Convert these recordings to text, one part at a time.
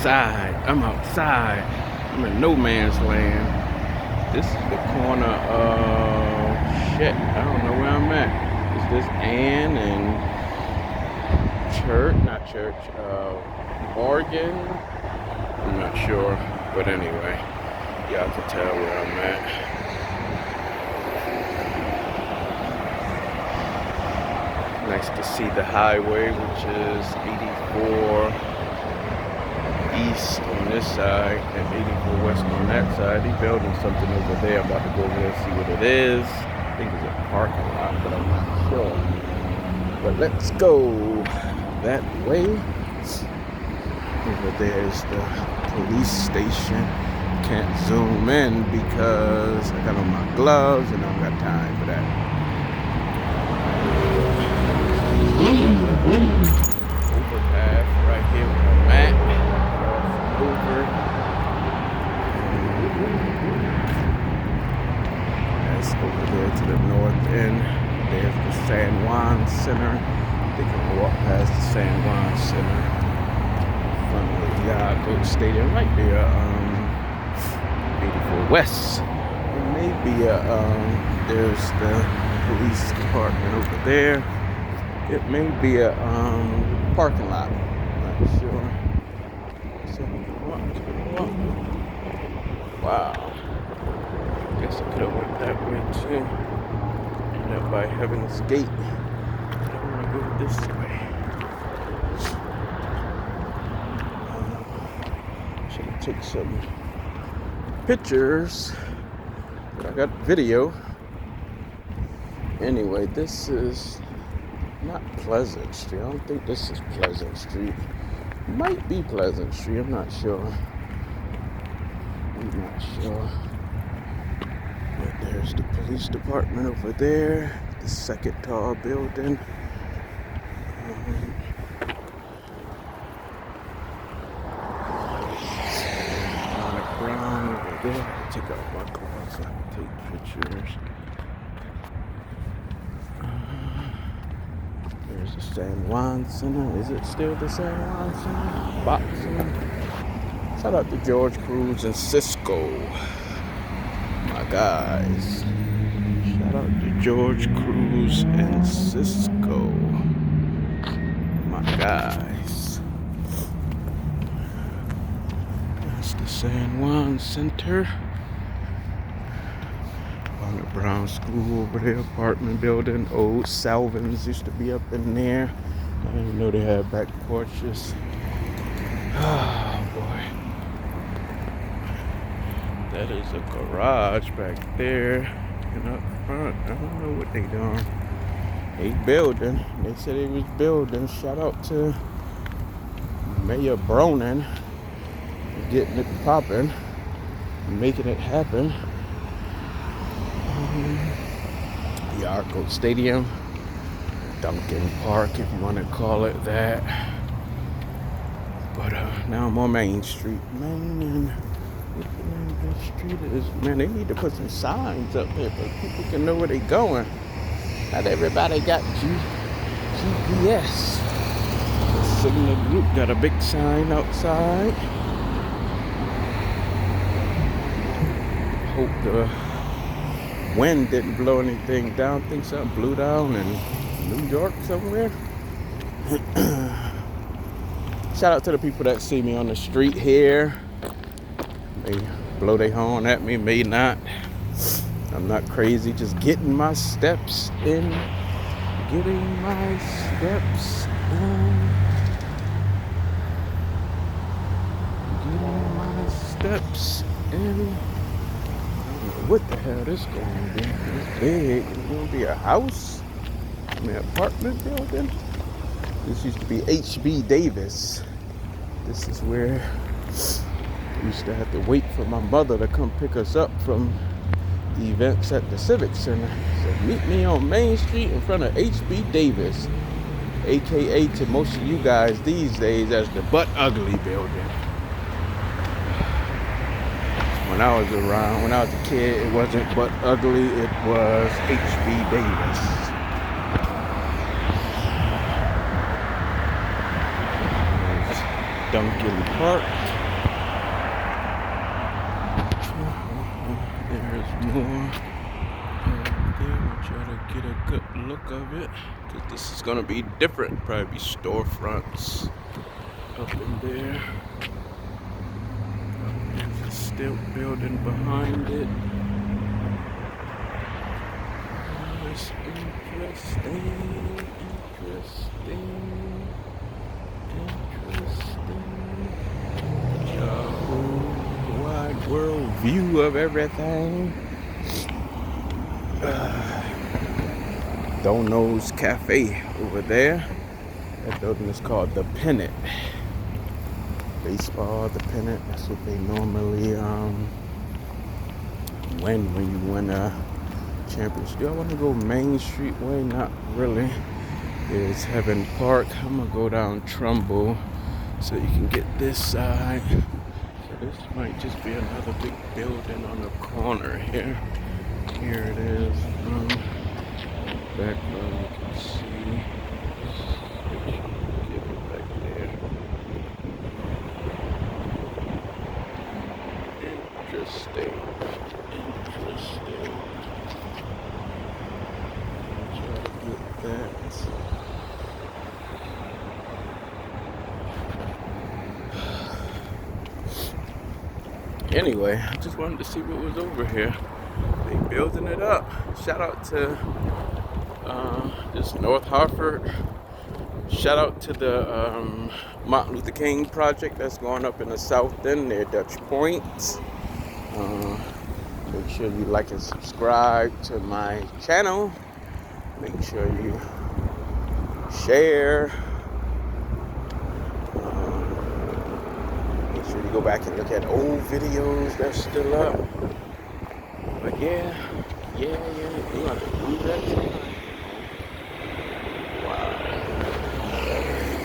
outside. I'm in no man's land. This is the corner of shit. I don't know where I'm at. Is this Ann and Morgan? I'm not sure. But anyway, y'all can tell where I'm at. Nice to see the highway, which is 84 east on this side and 84 west on that side. He's building something over there. I'm about to go over there and see what it is. I think it's a parking lot, but I'm not sure. But let's go that way. Over there is the police station. Can't zoom in because I got on my gloves and I don't got time for that. Overpass right here where I'm at. Over. That's over there to the north end. There's the San Juan Center. They can walk past the San Juan Center. From the Hartford Stadium right there. 84 West. It may be there's the police department over there. It may be a parking lot. I'm not sure. So, wow. Guess I could have went that way too. And up by Heaven's Gate. I want to go this way. Should take some pictures. But I got video. Anyway, this is not Pleasant Street. I don't think this is Pleasant Street. Might be Pleasant Street. I'm not sure. But there's the police department over there. The second tall building. Brown over there. Take out my clothes so I can take pictures. There's the San Juan Center. Is it still the San Juan Center? Boxing. Shout out to George Cruz and Cisco. My guys. Shout out to George Cruz and Cisco. My guys. That's the San Juan Center. On the Brown School over there, apartment building. Old Salvins used to be up in there. I didn't even know they had back porches. Oh boy. That is a garage back there. And up front, I don't know what they doing. They building. They said they was building. Shout out to Mayor Bronin. Getting it popping. Making it happen. Hartford Stadium, Duncan Park, if you want to call it that. But now I'm on Main Street. Man, what the name of that street is? Man, they need to put some signs up there so people can know where they're going. Not everybody got GPS. The Signal Group got a big sign outside. Hope the wind didn't blow anything down. I think something blew down in New York somewhere. Shout out to the people that see me on the street here. May blow their horn at me, may not. I'm not crazy, just getting my steps in. Getting my steps in. Getting my steps in. What the hell this going to be? It's big. It's going to be a house? I mean, apartment building? This used to be H.B. Davis. This is where we used to have to wait for my mother to come pick us up from the events at the Civic Center. So meet me on Main Street in front of H.B. Davis, a.k.a. to most of you guys these days as the Butt Ugly building. When I was a kid, it wasn't Butt Ugly, it was H.B. Davis. There's Duncan Park. more there. I want y'all to get a good look of it, because this is gonna be different. Probably be storefronts up in there. There's a stilt building behind it. It's interesting. A whole wide world view of everything. Dono's Cafe over there. That building is called the Pennant. Baseball, the Pennant. That's what they normally win when you win a championship. Do I want to go Main Street way? Not really. There's Heaven Park. I'm gonna go down Trumbull so you can get this side. So this might just be another big building on the corner here. Here it is. Background you can see. Get it back there. Interesting. Try to get that. Anyway, I just wanted to see what was over here. They building it up. Shout out to this North Hartford. Shout out to the Martin Luther King project that's going up in the South End near Dutch Point. Make sure you like and subscribe to my channel. Make sure you share. Make sure you go back and look at old videos that's still up. But yeah, you have to do that tonight.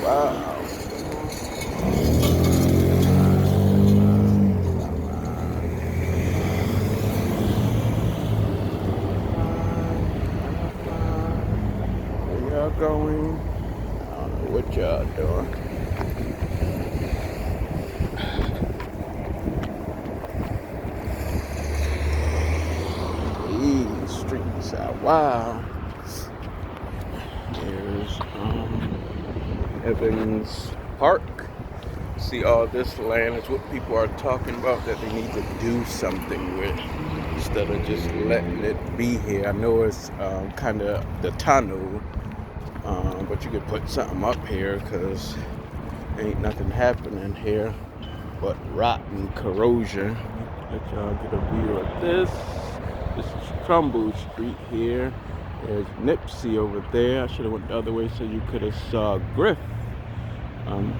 Wow. Where y'all going? I don't know what y'all doing. These streets are wild. There's Evans Park. See, all this land is what people are talking about that they need to do something with instead of just letting it be here. I know it's kind of the tunnel, but you could put something up here because ain't nothing happening here but rotten corrosion. Let y'all get a view of this. This is Trumbull Street here. There's Nipsey over there. I should have went the other way so you could have saw Griff.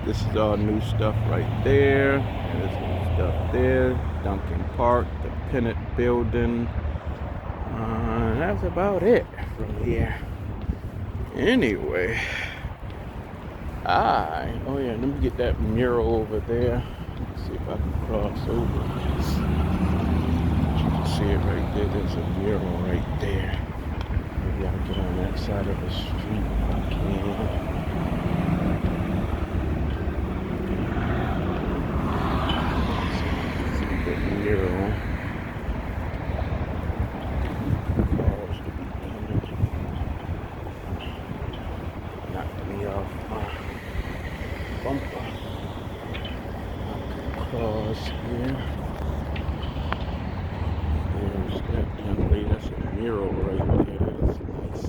This is all new stuff right there. There's new stuff there. Duncan Park, the Pennant Building. That's about it from here. Anyway. Oh yeah, let me get that mural over there. Let's see if I can cross over. You can see it right there. There's a mural right there. Maybe I'll get on that side of the street if I can. Mural. Cars to be coming. Knocked me off my bumper. Cross here. There's that young lady. That's a mural right there. That's nice.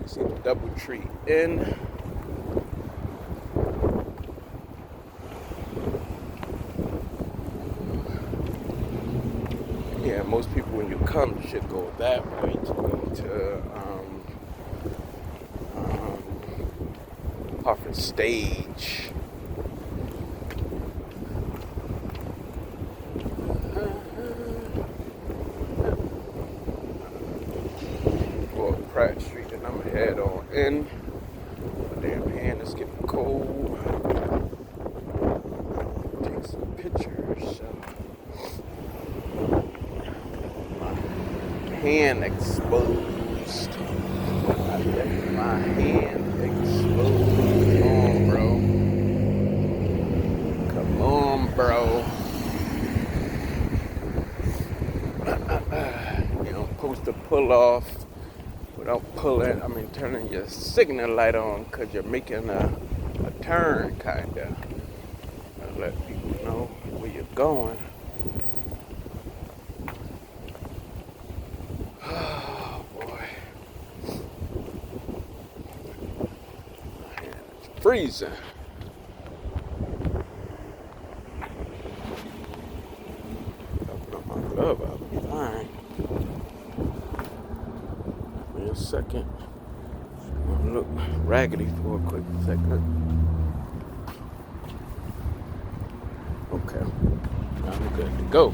See the Doubletree Inn. Yeah, most people when you come should go that way to go to Hartford Stage. Go up Pratt Street and I'm gonna head on in. My damn hand is getting cold. Take some pictures. My hand exposed. I left my hand exposed. Come on, bro. bro. You're supposed to pull off without pulling, turning your signal light on because you're making a turn, kind of. Let people know where you're going. Oh, boy. Man, it's freezing. Open up my glove, I'll be fine. Give me a second. I'm gonna look raggedy for a quick second. Okay, I'm good to go.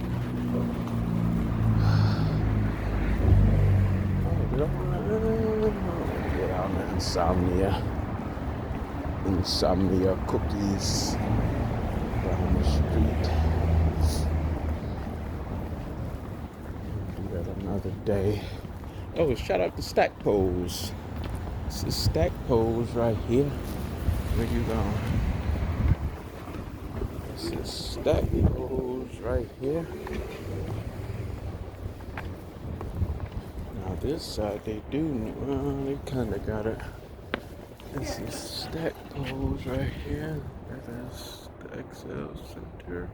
Get out the insomnia cookies down the street. Do that another day. Oh, shout out to Stack Pose. This is Stack Pose right here. Where you going? This is Stack Pose right here. Now this side they kind of got it. This is Stack Pose right here. That is the XL Center.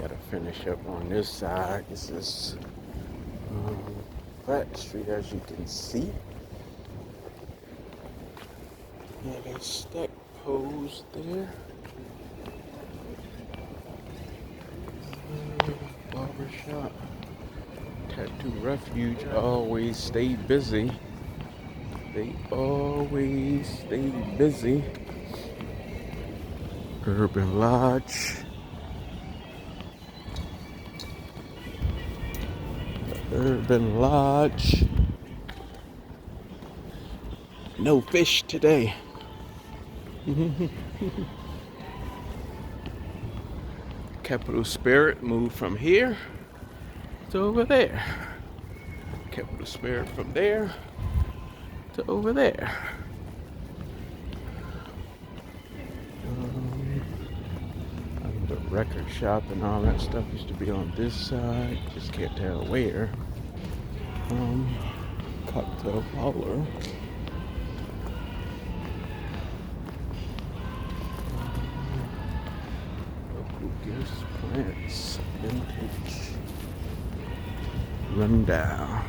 Gotta finish up on this side. This is Flat Street, as you can see. Yeah, there's Stack Pose there. Barbershop. Tattoo Refuge always stay busy. They always stay busy. Urban Lodge. Urban Lodge. No fish today. Capital Spirit moved from here to over there. Capital Spirit from there to over there. The record shop and all that stuff used to be on this side. Just can't tell where. Cocktail parlor. Local gifts, plants, vintage. Rundown.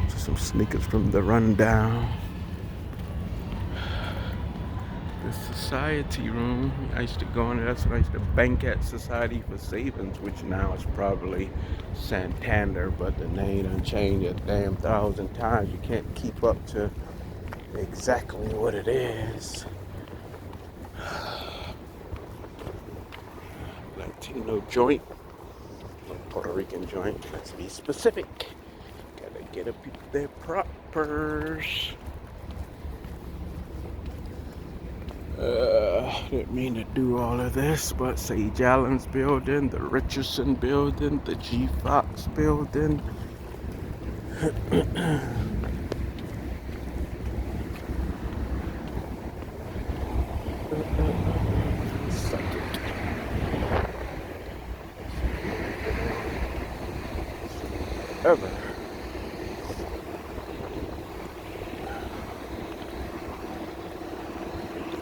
Just some sneakers from the Rundown. The Society Room. I used to go in there. That's when I used to bank at Society for Savings, which now is probably Santander, but the name done changed a damn 1,000 times. You can't keep up to exactly what it is. Latino joint. Puerto Rican joint. Let's be specific. Gotta get up their propers. Didn't mean to do all of this, but Sage Allen's building, the Richardson building, the G. Fox building. Ever.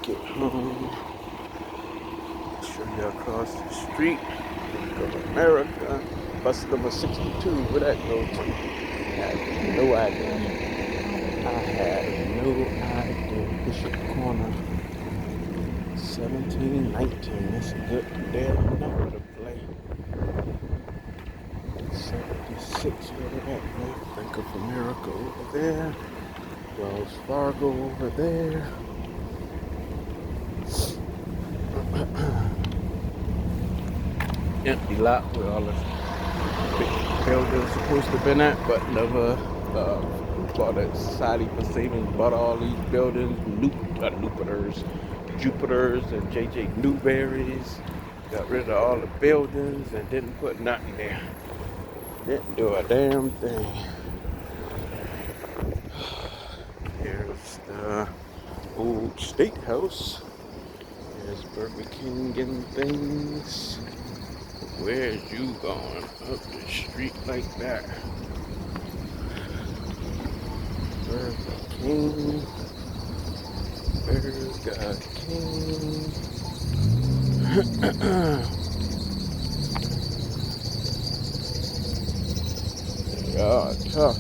Get home. Show you across the street. Go to America. Bus number 62. Where that go to? I had no idea. Bishop Corner. 1719. That's a good damn number to play. 76. Where did that go? Bank of America over there. Wells Fargo over there. Empty lot where all the big buildings supposed to have been at, but never bought that Society for Savings, bought all these buildings, Jupiters and JJ Newberries, got rid of all the buildings and didn't put nothing there. Didn't do a damn thing. Here's the old state house. There's Burger King and things. Where's you going up the street like that? Burger King. Burger King. Yeah, tough.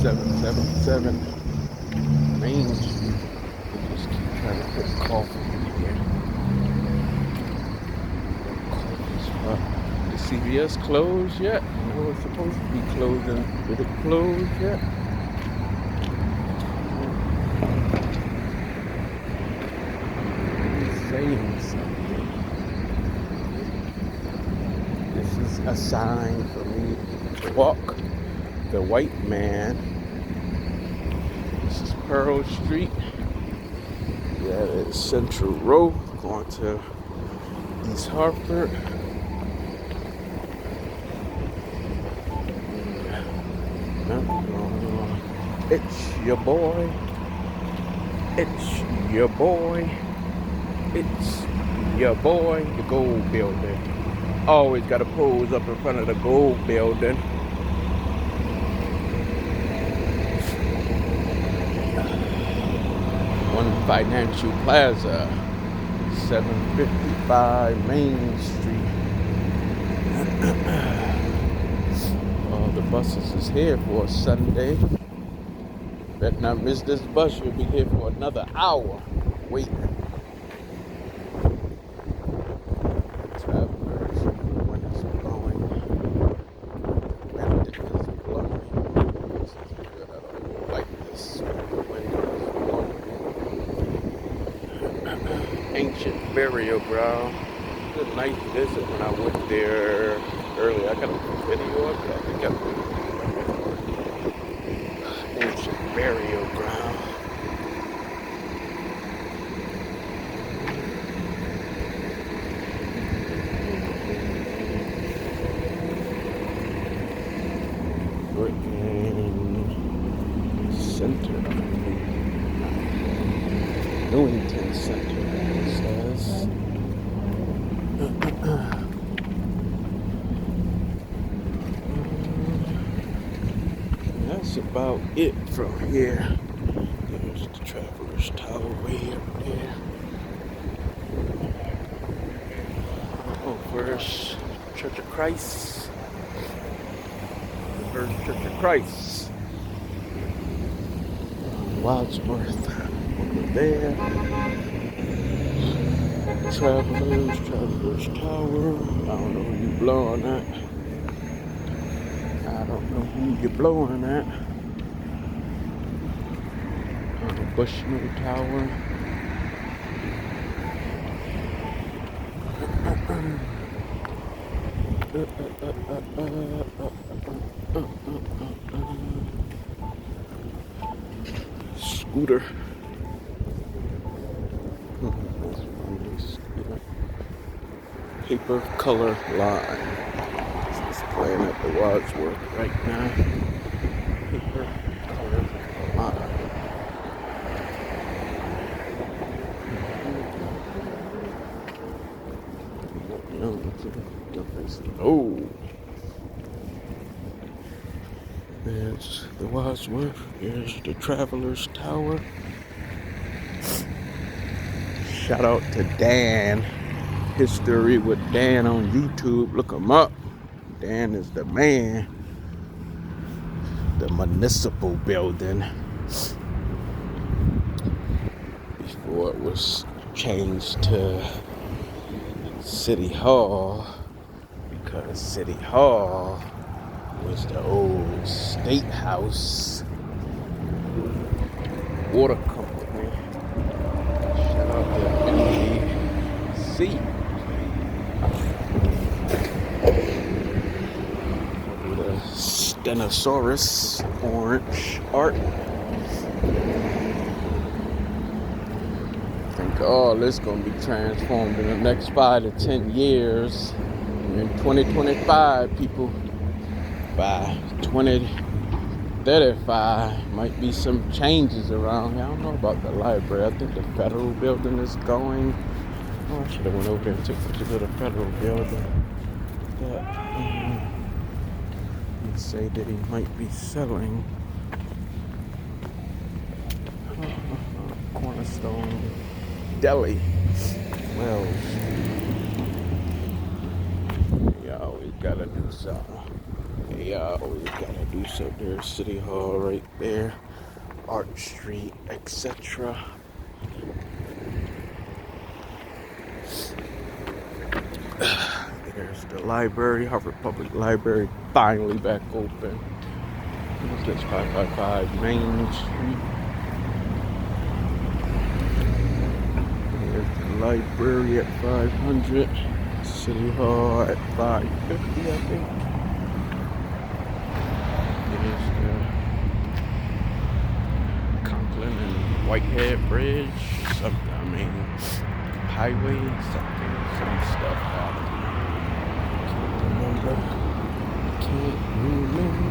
777 Main Street. They just keep trying to put coffee in here. Coffee spot. The CVS closed yet? No, it's supposed to be closing. Did it close yet? It's saying something. This is a sign for me to walk. The white man. This is Pearl Street. Yeah, it's Central Row going to East Hartford. It's your boy. It's your boy. It's your boy. The Gold Building. Always got to pose up in front of the Gold Building. One Financial Plaza, 755 Main Street. All the buses is here for a Sunday. Better not miss this bus. You'll be here for another hour waiting. Travelers, when it's blowing, wind is blowing. This is good. I don't like this. The wind is blowing. Ancient burial ground. It was a nice visit when I went there earlier. I got a video of that. I got ancient burial ground. Center, Newington Center, it says. That's about it from here. There's the Travelers Tower way up there. Oh, First Church of Christ. The First Church of Christ. Wadsworth over there. Travelers Tower. I don't know who you blowing at. I don't know who you're blowing at. Bushnell Tower. Scooter. Paper color line. It's playing at the Wadsworth right now. Paper color line. Oh, there's the Wadsworth. Here's the Travelers Tower. Shout out to Dan. History with Dan on YouTube. Look him up. Dan is the man. The municipal building. Before it was changed to City Hall. Because City Hall was the old state house. Water company. Shout out to NBC. The Stenosaurus orange art. I think all this is going to be transformed in the next 5 to 10 years. In 2025, people. by 2035. Might be some changes around here. I don't know about the library. I think the federal building is going. Oh, I should have went over there and took pictures of the federal building. But they say that he might be selling Cornerstone Deli. Well, you always gotta do something. You always gotta do something. There's City Hall right there, Art Street, etc. There's the library, Hartford Public Library, finally back open. That's 555 Main Street. There's the library at 500. City Hall at 550, I think. There's the Conklin and Whitehead Bridge. Something, I mean, highway, something, some stuff. Can't remember. I can't remember.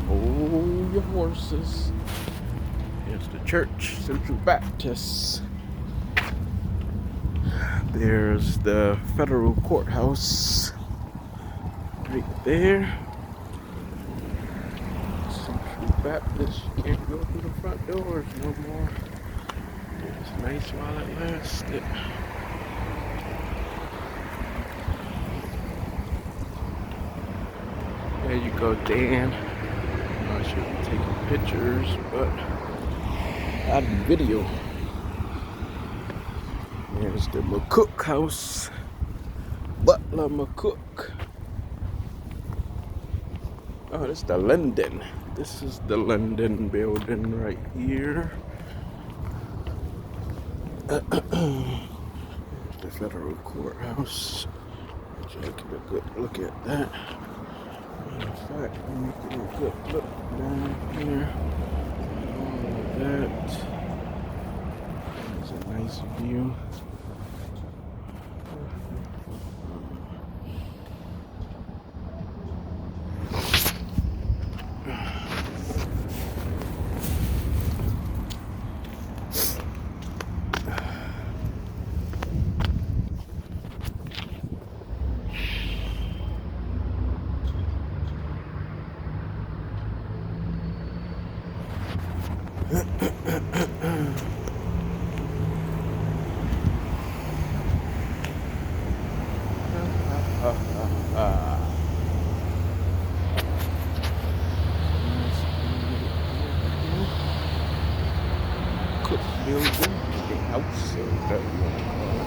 Hold your horses. Here's the church, Central Baptist. There's the federal courthouse right there. Central Baptist. You can't go through the front doors no more. It's nice while it lasted. There you go, Dan. I should be taking pictures, but not video. There's the McCook house. Butler McCook. Oh, this is the Linden. This is the Linden building right here. The federal courthouse. Taking a good look at that. Matter of fact, I'm making a good look down here. All of that. It's a nice view. Cook building, the house, or whatever you want to call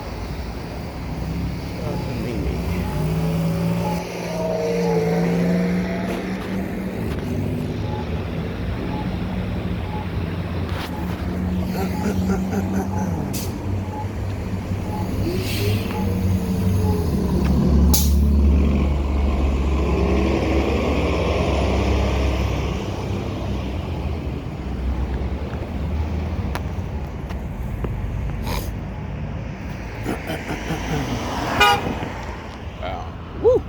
Woo!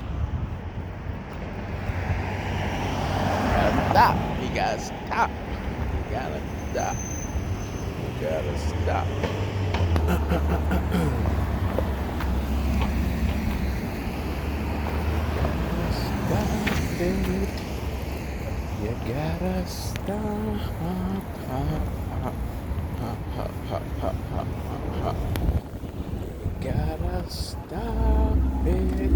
Stop. You gotta stop. You gotta stop. You gotta stop. Stop it. You gotta stop. You gotta stop it.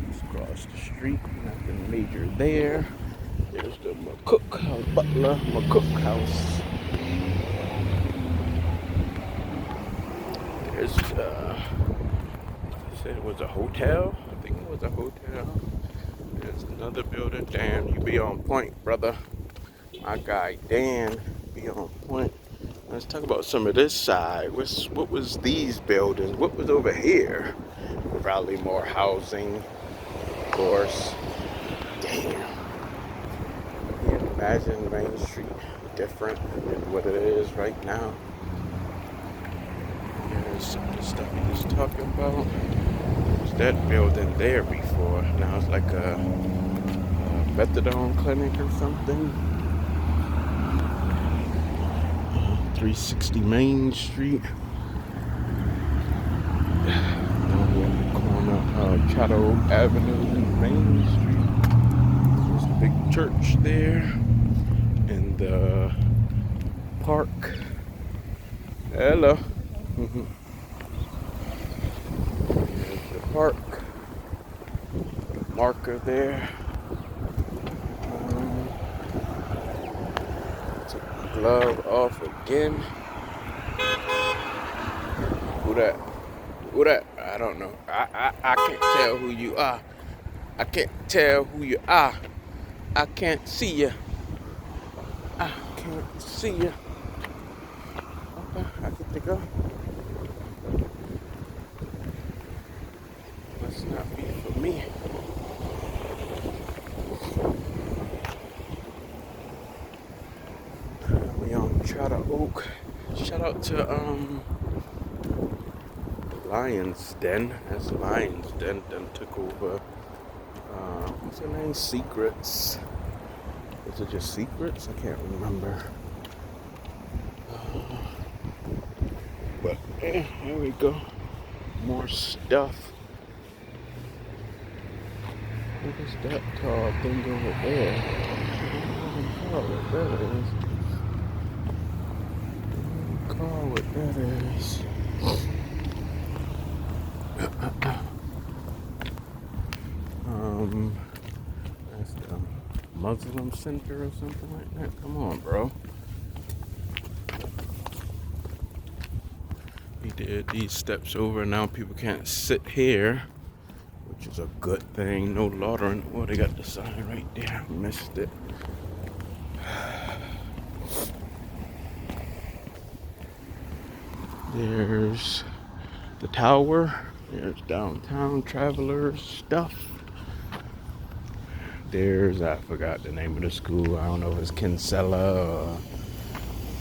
Let's cross the street. Nothing major there. There's the McCook house, Butler McCook house. There's I said it was a hotel. I think it was a hotel. There's another building. Dan, you be on point, brother. My guy Dan be on point. Let's talk about some of this side. What was these buildings? What was over here? Probably more housing, of course. Damn. Can you imagine Main Street different than what it is right now? There's some of the stuff he was talking about. There's that building there before. Now it's like a methadone clinic or something. 360 Main Street. Down here at the corner of Chatham Oak Avenue and Main Street. There's the big church there. And the park. Hello. There's the park. Marker there. Took my glove off again. Who that? Who that? I don't know. I can't tell who you are. I can't tell who you are. I can't see you. I can't see you. Okay, I get to go. Must not be for me. We on Chatham Oak. Shout out to Lion's Den. That's Lion's Den. Then took over. What's her name? Secrets. Is it just Secrets? I can't remember. But here we go. More stuff. What is that tall thing over there? Call what that is. Call what that is. That's the Muslim Center or something like that. Come on, bro. He did these steps over. Now people can't sit here, which is a good thing. No loitering. Oh, they got the sign right there. Missed it. There's the tower. There's downtown travelers stuff. There's, I forgot the name of the school. I don't know if it's Kinsella or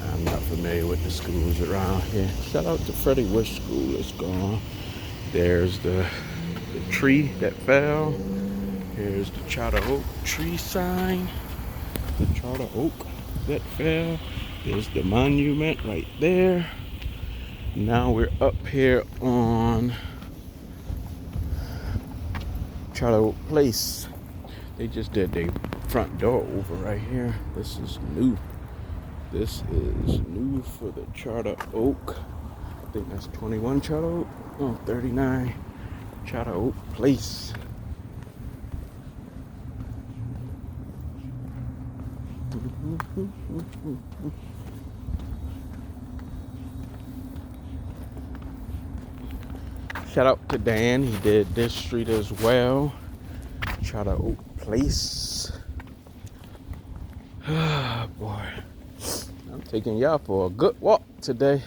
I'm not familiar with the schools around here. Shout out to Freddie Wish School. It's gone. There's the tree that fell. Here's the Chatham Oak tree sign. The Chatham Oak that fell. There's the monument right there. Now we're up here on Chatham Oak Place. They just did their front door over right here. This is new. This is new for the Chatham Oak. I think that's 21 Chatham Oak. Oh, 39 Chatham Oak Place. Shout out to Dan. He did this street as well. Chatham Oak Place. Ah, boy. I'm taking y'all for a good walk today.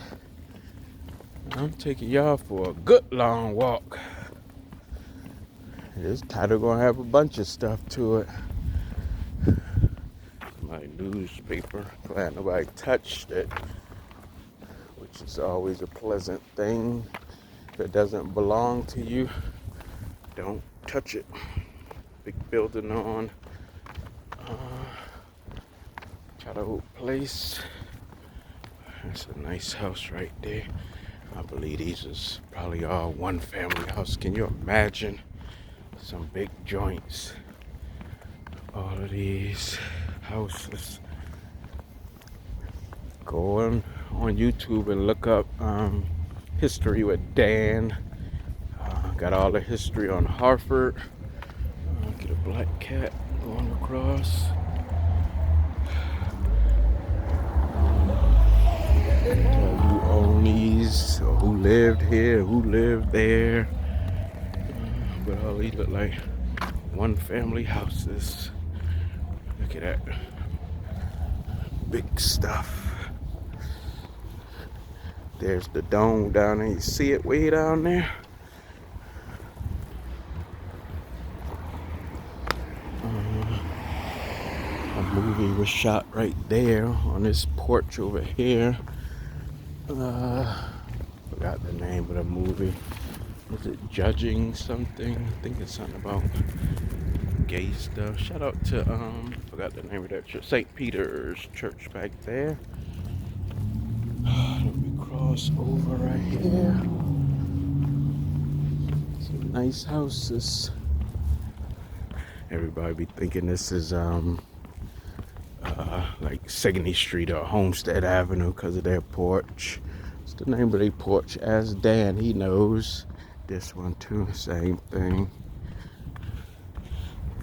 I'm taking y'all for a good long walk. This title gonna have a bunch of stuff to it. My newspaper. Glad nobody touched it, which is always a pleasant thing. If it doesn't belong to you, don't touch it. Big building on Chatham Oak Place. That's a nice house right there. I believe these is probably all one family house. Can you imagine some big joints? All of these houses. Go on YouTube and look up History with Dan. Got all the history on Hartford. Get a black cat going across. Tell you own these, or who lived here, who lived there. But all these look like one family houses. Look at that. Big stuff. There's the dome down there. You see it way down there? A movie was shot right there on this porch over here. Forgot the name of the movie. Was it Judging something? I think it's something about gay stuff. Shout out to forgot the name of that church, St. Peter's Church back there. Let me cross over right here. Some nice houses. Everybody be thinking this is like Sigourney Street or Homestead Avenue because of their porch. What's the name of their porch? As Dan, he knows. This one too, same thing.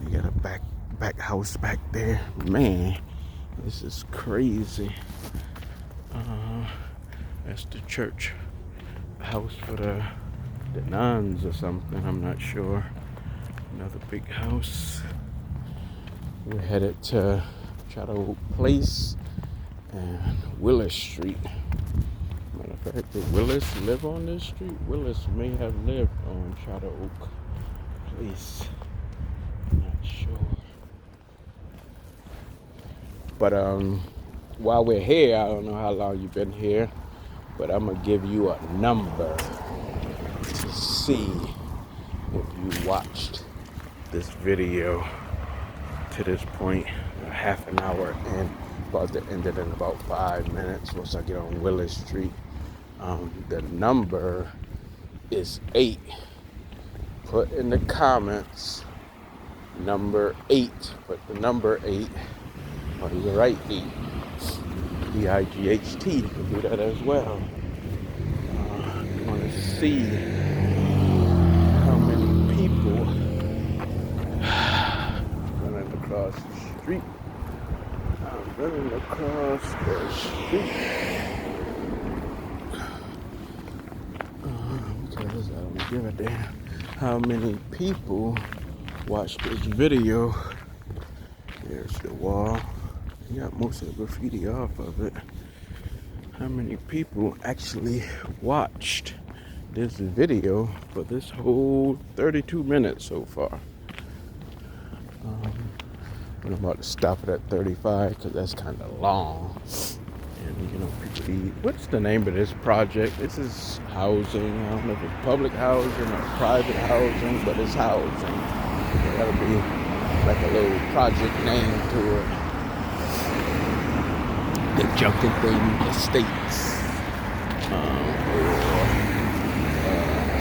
You got a back house back there. Man, this is crazy. That's the church house for the nuns or something. I'm not sure. Another big house. We're headed to Shadow Oak Place and Willis Street. Matter of fact, did Willis live on this street? Willis may have lived on Shadow Oak Place. I'm not sure. But while we're here, I don't know how long you've been here, but I'm gonna give you a number to see if you watched this video to this point. A half an hour in, about to end it in about 5 minutes once I get on Willis Street. The number is 8. Put in the comments number 8. Put the number 8. Oh, you're right, 8. EIGHT. You can do that as well. You want to see how many people running across the street. I'm running across the street. Because I don't give a damn how many people watch this video. There's the wall. You got most of the graffiti off of it. How many people actually watched this video for this whole 32 minutes so far? I'm about to stop it at 35 because that's kind of long. And you know, people eat. What's the name of this project? This is housing. I don't know if it's public housing or private housing, but it's housing. There gotta be like a little project name to it. The Junkin Thing Estates, or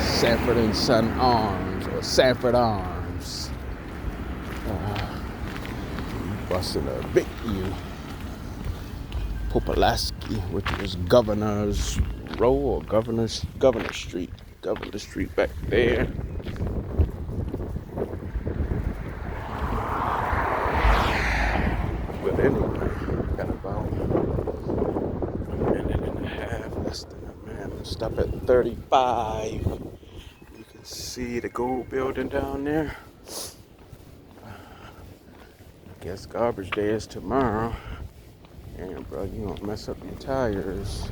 Sanford and Son Arms, or Sanford Arms. Busting a big U. Populaski, which is Governor's Row or Governor Street. Governor Street back there. But anyway, got about a minute and a half, less than a minute. Stop at 35. You can see the gold building down there. I guess garbage day is tomorrow. And bro, you don't mess up your tires.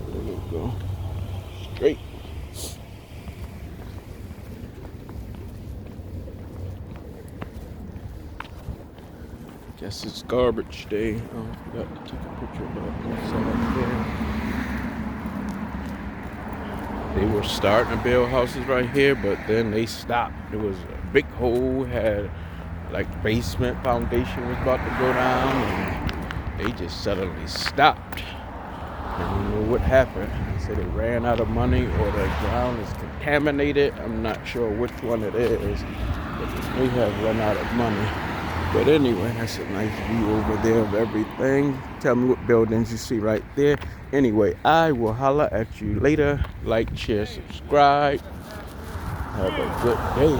There you go. Straight. Guess it's garbage day. Oh, I forgot to take a picture of that. They were starting to build houses right here, but then they stopped. There was a big hole, had like basement foundation was about to go down, and they just suddenly stopped. And you know what happened? They said they ran out of money or the ground is contaminated. I'm not sure which one it is, but they may have run out of money. But anyway, that's a nice view over there of everything. Tell me what buildings you see right there. Anyway, I will holler at you later. Like, share, subscribe. Have a good day.